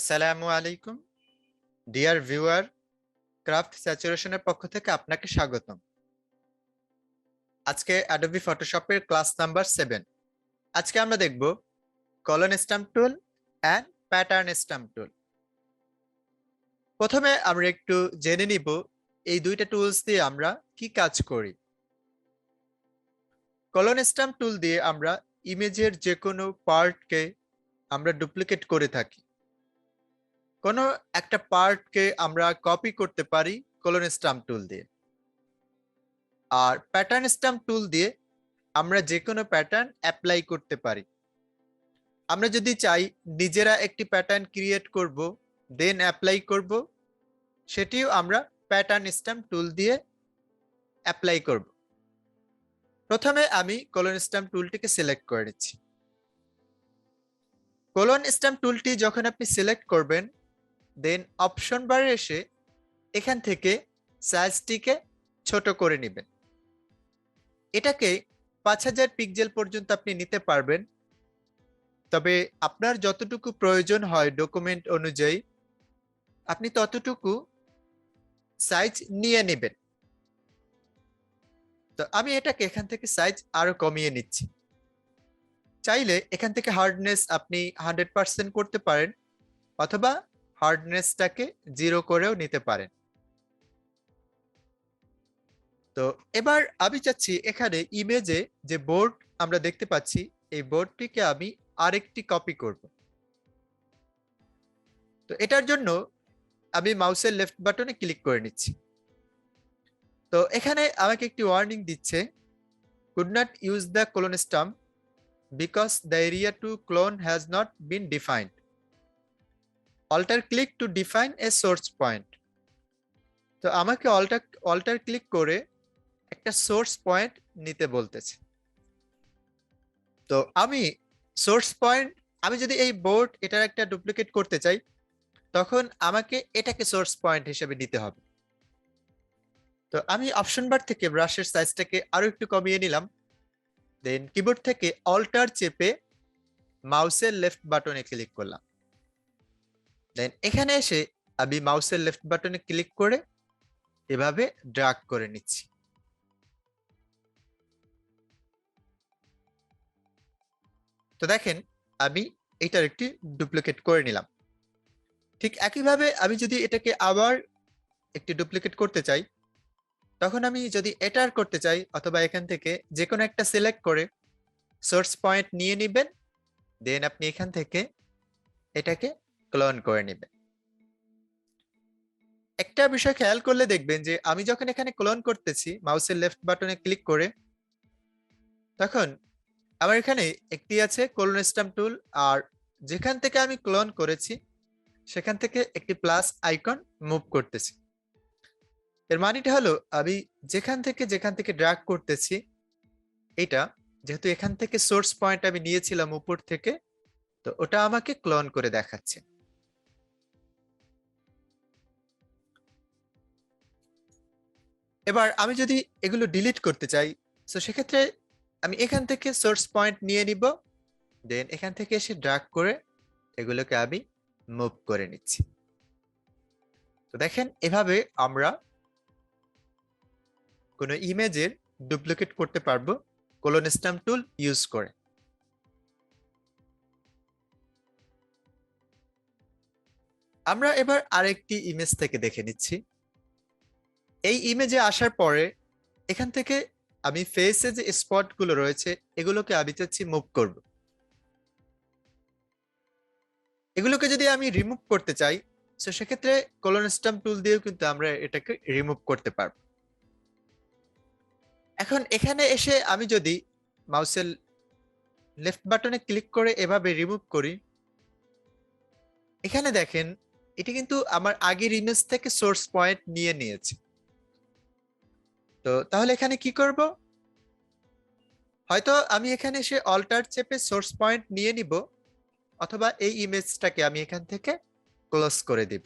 আসসালামু আলাইকুম dear viewer, craft স্যাচুরেশনের পক্ষ থেকে আপনাকে স্বাগতম। আজকে অ্যাডোবি ফটোশপের ক্লাস নাম্বার 7। আজকে আমরা দেখব clone stamp tool and pattern stamp tool. প্রথমে আমরা একটু জেনে নিব এই দুইটা টুলস দিয়ে আমরা কি কাজ করি। কলন স্ট্যাম্প টুল দিয়ে আমরা ইমেজের যে কোনো পার্টকে আমরা ডুপ্লিকেট করে থাকি। কোনো একটা পার্টকে আমরা কপি করতে পারি কলন স্ট্যাম্প টুল দিয়ে। আর প্যাটার্ন স্ট্যাম্প টুল দিয়ে আমরা যে কোনো প্যাটার্ন অ্যাপ্লাই করতে পারি। আমরা যদি চাই নিজেরা একটি প্যাটার্ন ক্রিয়েট করব, দেন অ্যাপ্লাই করব, সেটিও আমরা প্যাটার্ন স্ট্যাম্প টুল দিয়ে অ্যাপ্লাই করব। প্রথমে আমি কলন স্ট্যাম্প টুলটিকে সিলেক্ট করে নিচ্ছি। কলন স্ট্যাম্প টুলটি যখন আপনি সিলেক্ট করবেন, দেন অপশন বারে এসে এখান থেকে সাইজটিকে ছোট করে নেবেন। এটাকে 5000 পিক্সেল পর্যন্ত আপনি নিতে পারবেন, তবে আপনার যতটুকু প্রয়োজন হয় ডকুমেন্ট অনুযায়ী আপনি ততটুকু সাইজ নিয়ে নেবেন। তো আমি এটাকে এখান থেকে সাইজ আরো কমিয়ে নিচ্ছি। চাইলে এখান থেকে হার্ডনেস আপনি 100% করতে পারেন, অথবা হার্ডনেসটাকে 0 করেও নিতে পারেন। তো এবার আমি চাচ্ছি এখানে ইমেজে যে বোর্ড আমরা দেখতে পাচ্ছি, এই বোর্ডটিকে আমি আরেকটি কপি করব। তো এটার জন্য আমি মাউসের লেফট বাটনে ক্লিক করে নিচ্ছি। তো এখানে আমাকে একটি ওয়ার্নিং দিচ্ছে, could not use the clone stamp because the area to clone has not been defined. Alter click to define a source point. তো আমাকে অল্টার ক্লিক করে একটা সোর্স পয়েন্ট নিতে বলতেছে। তো আমি সোর্স পয়েন্ট, আমি যদি এই বোর্ড এটার একটা ডুপ্লিকেট করতে চাই, তখন আমাকে এটাকে সোর্স পয়েন্ট হিসেবে নিতে হবে। তো আমি অপশন বার থেকে ব্রাশের সাইজটাকে আরো একটু কমিয়ে নিলাম, দেন কিবোর্ড থেকে অল্টার চেপে মাউসের লেফট বাটনে ক্লিক করলাম। দেন এখানে এসে আমি মাউসের লেফট বাটনে ক্লিক করে এভাবে ড্র্যাগ করে নিচ্ছি। তো দেখেন আমি এটার একটি ডুপ্লিকেট করে নিলাম। ঠিক একইভাবে আমি যদি এটাকে আবার একটি ডুপ্লিকেট করতে চাই, তখন আমি যদি এটার করতে চাই, অথবা এখান থেকে যে কোনো একটা সিলেক্ট করে সোর্স পয়েন্ট নিয়ে নেবেন, দেন আপনি এখান থেকে এটাকে ক্লোন করে নেবেন। একটা বিষয় খেয়াল করলে দেখবেন যে আমি যখন এখানে ক্লোন করতেছি মাউসের লেফট বাটনে ক্লিক করে, তখন আমার এখানে একটি আছে ক্লোন স্ট্যাম্প টুল, আর যেখান থেকে আমি ক্লোন করেছি সেখান থেকে একটি প্লাস আইকন মুভ করতেছি। এর মানেটা হলো আমি যেখান থেকে ড্র্যাগ করতেছি, এটা যেহেতু এখান থেকে সোর্স পয়েন্ট আমি নিয়েছিলাম উপর থেকে, তো ওটা আমাকে ক্লোন করে দেখাচ্ছে। এবার আমি যদি এগুলো ডিলিট করতে চাই, তো সেক্ষেত্রে আমি এখান থেকে সোর্স পয়েন্ট নিয়ে নিব, দেন এখান থেকে এসে ড্র্যাগ করে এগুলোকে আমি মুভ করে নিচ্ছি। তো দেখেন এভাবে আমরা কোনো ইমেজের ডুপ্লিকেট করতে পারবো কলন স্ট্যাম্প টুল ইউজ করে। আমরা এবার আরেকটি ইমেজ থেকে দেখে নিচ্ছি। এই ইমেজে আসার পরে এখান থেকে আমি ফেসে যে স্পট গুলো রয়েছে এগুলোকে আমি চাচ্ছি মুভ করব। এগুলোকে যদি আমি রিমুভ করতে চাই, তো সেক্ষেত্রে কলন স্ট্যাম্প টুল দিয়েও কিন্তু আমরা এটাকে রিমুভ করতে পারবো। এখন এখানে এসে আমি যদি মাউসের লেফট বাটনে ক্লিক করে এভাবে রিমুভ করি, এখানে দেখেন এটি কিন্তু আমার আগের ইমেজ থেকে সোর্স পয়েন্ট নিয়ে নিয়েছে। তো তাহলে এখানে কি করব? হয়তো আমি এখানে এসে অল্টার চেপে সোর্স পয়েন্ট নিয়ে নিব, অথবা এই ইমেজটাকে আমি এখান থেকে ক্লোজ করে দিব।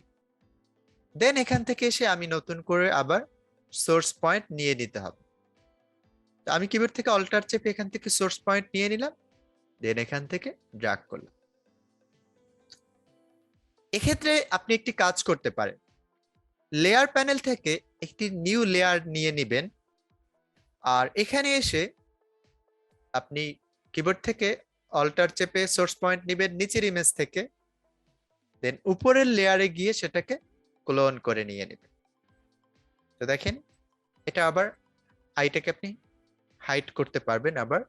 দেন এখান থেকে এসে আমি নতুন করে আবার সোর্স পয়েন্ট নিয়ে নিতে হবে। তো আমি কিবোর্ড থেকে অল্টার চেপে এখান থেকে সোর্স পয়েন্ট নিয়ে নিলাম, দেন এখান থেকে ড্র্যাগ করলাম। এক্ষেত্রে আপনি একটি কাজ করতে পারেন, লেয়ার প্যানেল থেকে একটি নিউ লেয়ার নিয়ে নেবেন, আর এখানে এসে আপনি কিবোর্ড থেকে অল্টার চেপে সোর্স পয়েন্ট নেবেন নিচের ইমেজ থেকে, দেন উপরের লেয়ারে গিয়ে সেটাকে ক্লোন করে নিয়ে নেবেন। তো দেখেন এটা আবার আইটাকে আপনি হাইড করতে পারবেন, আবার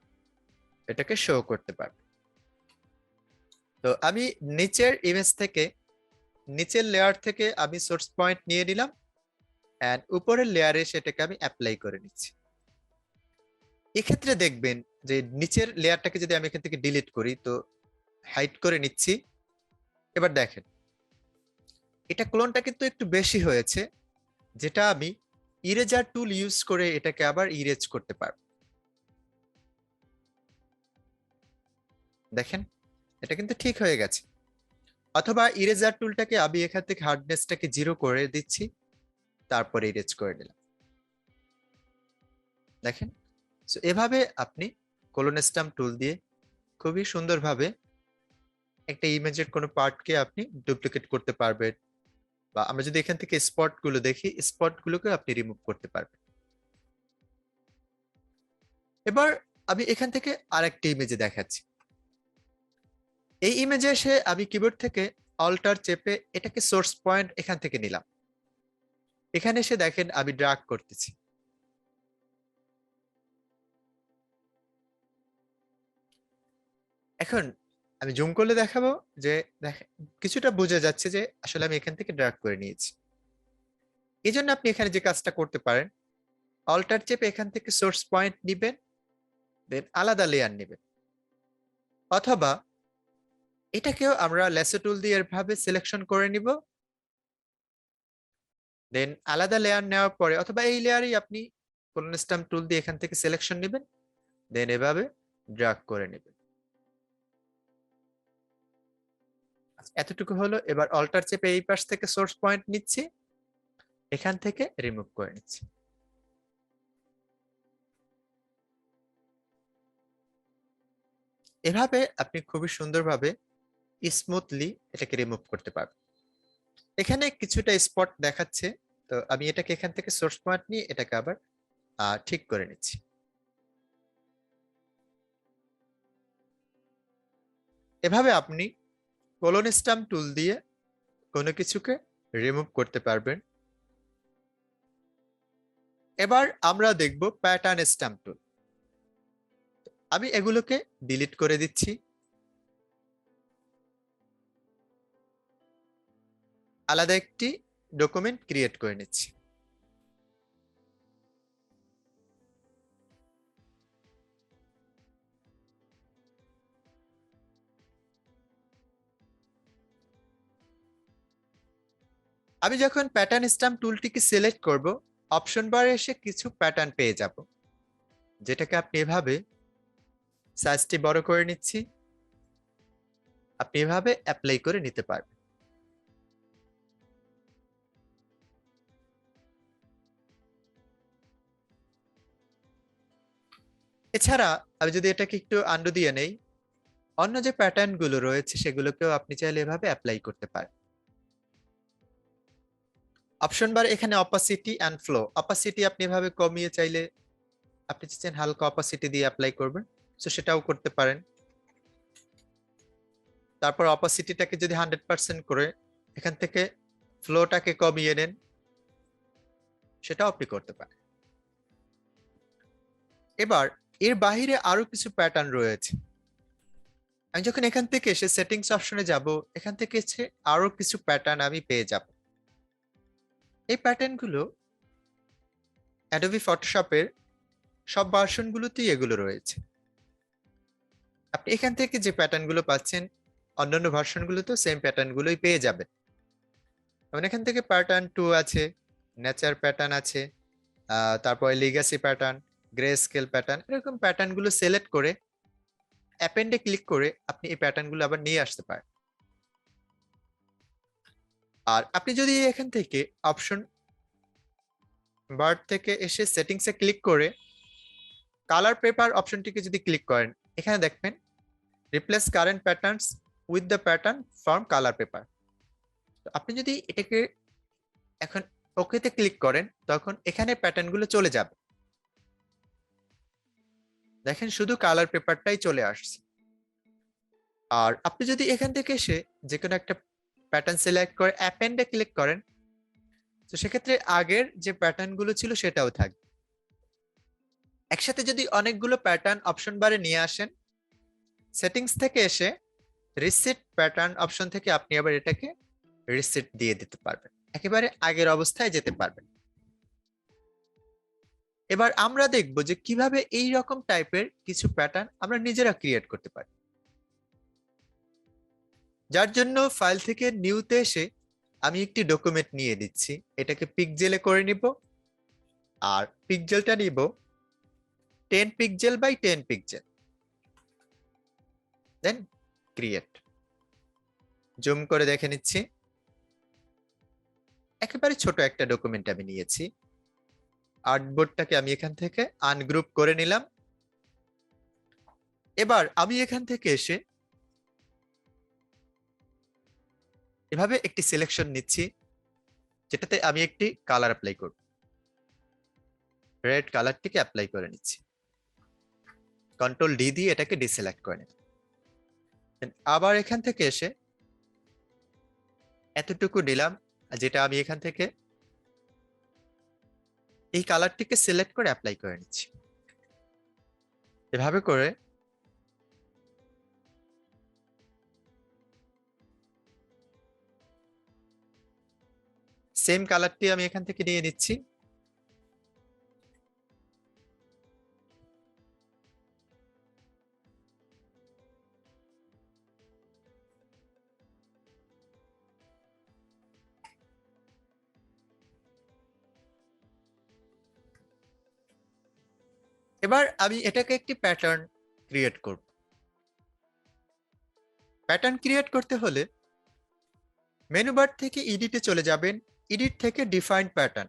এটাকে শো করতে পারবেন। তো আমি নিচের ইমেজ থেকে, নিচের লেয়ার থেকে আমি সোর্স পয়েন্ট নিয়ে নিলাম, এন্ড উপরের লেয়ারে সেটাকে আমি অ্যাপ্লাই করে নিচ্ছি। এক্ষেত্রে দেখবেন যে নিচের লেয়ারটাকে যদি আমি এখান থেকে ডিলিট করি, তো হাইড করে নিচ্ছি, এবার দেখেন এটা ক্লোনটা কিন্তু একটু বেশি হয়েছে, যেটা আমি ইরেজার টুল ইউজ করে এটাকে আবার ইরেজ করতে পারবো। দেখেন এটা কিন্তু ঠিক হয়ে গেছে। অথবা ইরেজার টুলটাকে আমি এখান থেকে হার্ডনেসটাকে 0 করে দিচ্ছি, তারপরে ইরেজ করে নিলাম। দেখেন, সো এভাবে আপনি কোলন স্ট্যাম্প টুল দিয়ে খুবই সুন্দরভাবে একটা ইমেজের কোনো পার্টকে আপনি ডুপ্লিকেট করতে পারবেন, বা আমরা যদি এখান থেকে স্পট গুলো দেখি, স্পট গুলোকে আপনি রিমুভ করতে পারবেন। এবার আমি এখান থেকে আরেকটা ইমেজে দেখাচ্ছি। এই ইমেজে এসে আমি কিবোর্ড থেকে অল্টার চেপে এটাকে সোর্স পয়েন্ট এখান থেকে নিলাম, এখানে এসে দেখেন আমি ড্র্যাগ করতেছি। এখন আমি জুম করলে দেখাবো যে কিছুটা বোঝা যাচ্ছে যে আসলে আমি এখান থেকে ড্র্যাগ করে নিয়েছি। এই জন্য আপনি এখানে যে কাজটা করতে পারেন, অল্টার চেপে এখান থেকে সোর্স পয়েন্ট নিবেন, দেন আলাদা লেয়ার নেবেন, অথবা এটাকেও আমরা ল্যাসো টুল দিয়ে এভাবে সিলেকশন করে নিব, দেন আলাদা লেয়ার নেওয়ার পরে, অথবা এই লেয়ারই আপনি কোলন স্ট্যাম্প টুল দিয়ে এখান থেকে সিলেকশন নেবেন, দেন এভাবে ড্র্যাগ করে নেবেন। এতটুকু হলো। এবার অল্টার চেপে এই পাশ থেকে সোর্স পয়েন্ট নিচ্ছি, এখান থেকে রিমুভ করে নিচ্ছি। এভাবে আপনি খুবই সুন্দরভাবে স্মুথলি এটাকে রিমুভ করতে পারবেন। এখানে কিছুটা স্পট দেখাচ্ছে, তো আমি এটাকে এখান থেকে সোর্স পয়েন্ট নিয়ে এটাকে আবার ঠিক করে নিচ্ছি। এভাবে আপনি কোলন স্ট্যাম্প টুল দিয়ে কোনো কিছুকে রিমুভ করতে পারবেন। এবার আমরা দেখব প্যাটার্ন স্ট্যাম্প টুল। আমি এগুলোকে ডিলিট করে দিচ্ছি। আলাদা একটি ডকুমেন্ট ক্রিয়েট করে নিচ্ছি। আমি যখন প্যাটার্ন স্ট্যাম্প টুলটিকে সিলেক্ট করব, অপশন বারে এসে কিছু প্যাটার্ন পেয়ে যাব, যেটাকে আপনি এভাবে সাইজটি বড় করে নিচ্ছি, আপনি এভাবে অ্যাপ্লাই করে নিতে পারবেন। এছাড়া আমি যদি এটাকে একটু আন্ডু দিয়ে নেই, অন্য যে প্যাটার্ন গুলো রয়েছে সেগুলোকেও আপনি চাইলে এভাবে অ্যাপ্লাই করতে পারেন। অপশন বার এখানে অপাসিটি এন্ড ফ্লো, অপাসিটি আপনি এভাবে কমিয়ে চাইলে আপনি চাইছেন হালকা অপাসিটি দিয়ে অ্যাপ্লাই করবেন, তো সেটাও করতে পারেন। তারপর অপাসিটিটাকে যদি 100% করে এখান থেকে ফ্লোটাকে কমিয়ে নেন, সেটাও আপনি করতে পারেন। এবার এর বাইরে আরো কিছু প্যাটার্ন রয়েছে। আমি যখন এখান থেকে এসে সেটিংস অপশনে যাব, এখান থেকে এসে আরো কিছু প্যাটার্ন আমি পেয়ে যাব। এই প্যাটার্ন গুলো অ্যাডোবি ফটোশপের সব ভার্সন গুলোতেই এগুলো রয়েছে। আপনি এখান থেকে যে প্যাটার্ন গুলো পাচ্ছেন অন্যান্য ভার্সন গুলোতেও সেম প্যাটার্ন গুলোই পেয়ে যাবেন। যেমন এখান থেকে প্যাটার্ন 2 আছে, নেচার প্যাটার্ন আছে, তারপরে legacy pattern, grey scale pattern, এরকম প্যাটার্ন গুলো সিলেক্ট করে অ্যাপেন্ডে ক্লিক করে আপনি এই প্যাটার্ন গুলো আবার নিয়ে আসতে পারেন। আর আপনি যদি এখান থেকে অপশন বার থেকে এসে সেটিংসে ক্লিক করে কালার পেপার অপশনটিকে যদি ক্লিক করেন, এখানে দেখবেন replace current patterns with the pattern from colour paper, তো আপনি যদি এটাকে এখন ওকেতে ক্লিক করেন তখন এখানে প্যাটার্ন গুলো চলে যাবে। দেখেন শুধু কালার পেপারটাই চলে আসছে। আর আপনি যদি এখান থেকে এসে যে কোনো একটা প্যাটার্ন সিলেক্ট করে অ্যাপেন্ডে ক্লিক করেন, তো সেক্ষেত্রে আগের যে প্যাটার্ন গুলো ছিল সেটাও থাকবে। একসাথে যদি অনেকগুলো প্যাটার্ন অপশন বারে নিয়ে আসেন, সেটিংস থেকে এসে রিসেট প্যাটার্ন অপশন থেকে আপনি আবার এটাকে রিসেট দিয়ে দিতে পারবেন, একেবারে আগের অবস্থায় যেতে পারবেন। এবার আমরা দেখব যে কিভাবে এই রকম টাইপের কিছু প্যাটার্ন আমরা নিজেরা ক্রিয়েট করতে পারি। যার জন্য ফাইল থেকে নিউতে এসে আমি একটি ডকুমেন্ট নিয়ে দিচ্ছি, এটাকে পিক্সেলে করে নিব। আর পিক্সেলটা নিব 10 pixel by 10 pixel, then create. Zoom করে দেখে নিচ্ছি, একেবারে ছোট একটা ডকুমেন্ট আমি নিয়েছি। আর্টবোর্ডটাকে আমি এখান থেকে আনগ্রুপ করে নিলাম। এবার আমি এখান থেকে এসে এভাবে একটি সিলেকশন নিচ্ছি, যেটাতে আমি একটি কালার অ্যাপ্লাই করব। রেড কালারটিকে অ্যাপ্লাই করে নিচ্ছি, কন্ট্রোল ডি দিয়ে এটাকে ডিসিলেক্ট করে নিলাম। আবার এখান থেকে এসে এতটুকু নিলাম, যেটা আমি এখান থেকে এই কালারটিকে সিলেক্ট করে অ্যাপ্লাই করে নিচ্ছি। এভাবে করে সেম কালারটি আমি এখান থেকে নিয়ে নিচ্ছি। এবার আমি এটাকে একটি প্যাটার্ন ক্রিয়েট করব। প্যাটার্ন ক্রিয়েট করতে হলে মেনু বার থেকে এডিটে চলে যাবেন, এডিট থেকে ডিফাইন প্যাটার্ন,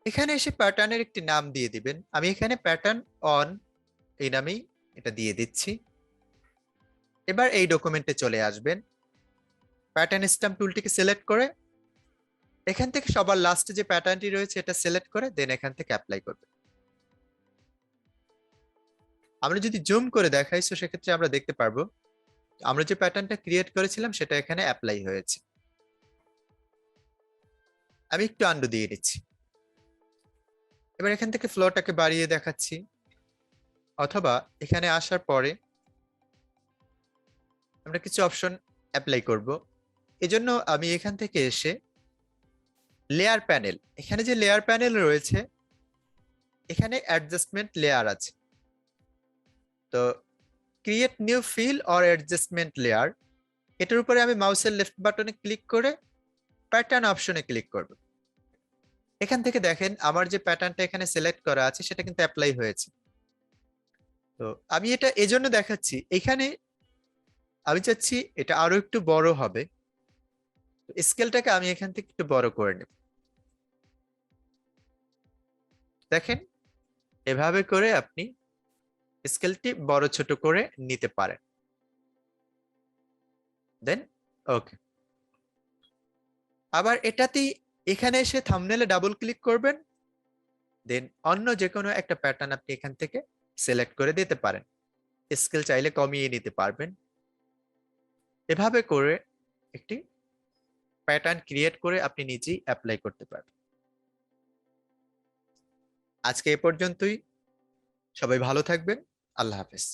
এখানে এসে প্যাটার্নের একটি নাম দিয়ে দিবেন। আমি এখানে প্যাটার্ন অন এই নামেই এটা দিয়ে দিচ্ছি। এবার এই ডকুমেন্টে চলে আসবেন, প্যাটার্ন স্ট্যাম্প টুলটিকে সিলেক্ট করে এখান থেকে সবার লাস্টে যে প্যাটার্নটি রয়েছে এটা সিলেক্ট করে দেন এখান থেকে অ্যাপ্লাই করবেন। আমরা যদি জুম করে দেখাই তো সেক্ষেত্রে আমরা দেখতে পারবো আমরা যে প্যাটার্নটা ক্রিয়েট করেছিলাম সেটা এখানে অ্যাপ্লাই হয়েছে। আমি একটু আন্ডু দিয়ে দিচ্ছি। এবার এখান থেকে ফ্লোটাকে বাড়িয়ে দেখাচ্ছি, অথবা এখানে আসার পরে আমরা কিছু অপশন অ্যাপ্লাই করব। এজন্য আমি এখান থেকে এসে লেয়ার প্যানেল, এখানে যে লেয়ার প্যানেল রয়েছে এখানে অ্যাডজাস্টমেন্ট লেয়ার আছে। তো create new fill or adjustment layer, এটার উপরে আমি মাউসের লেফট বাটনে ক্লিক করে প্যাটার্ন অপশনে ক্লিক করব। এখান থেকে দেখেন আমার যে প্যাটার্নটা এখানে সিলেক্ট করা আছে সেটা কিন্তু অ্যাপ্লাই হয়েছে। তো আমি এটা এজন্য দেখাচ্ছি, এখানে আমি চাচ্ছি এটা আরো একটু বড় হবে, স্কেলটাকে আমি এখান থেকে একটু বড় করে নেব। দেখেন এভাবে করে আপনি স্কেলটি বড় ছোট করে নিতে পারেন। দেন ওকে। আবার এটাতেই এখানে এসে থাম্বনেলে ডাবল ক্লিক করবেন, দেন অন্য যে কোনো একটা প্যাটার্ন আপনি এখান থেকে সিলেক্ট করে দিতে পারেন, স্কেল চাইলে কমিয়ে নিতে পারবেন। এভাবে করে একটি প্যাটার্ন ক্রিয়েট করে আপনি নিজেই অ্যাপ্লাই করতে পারবেন। আজকে এ পর্যন্তই, সবাই ভালো থাকবেন, আল্লাহ হাফেজ।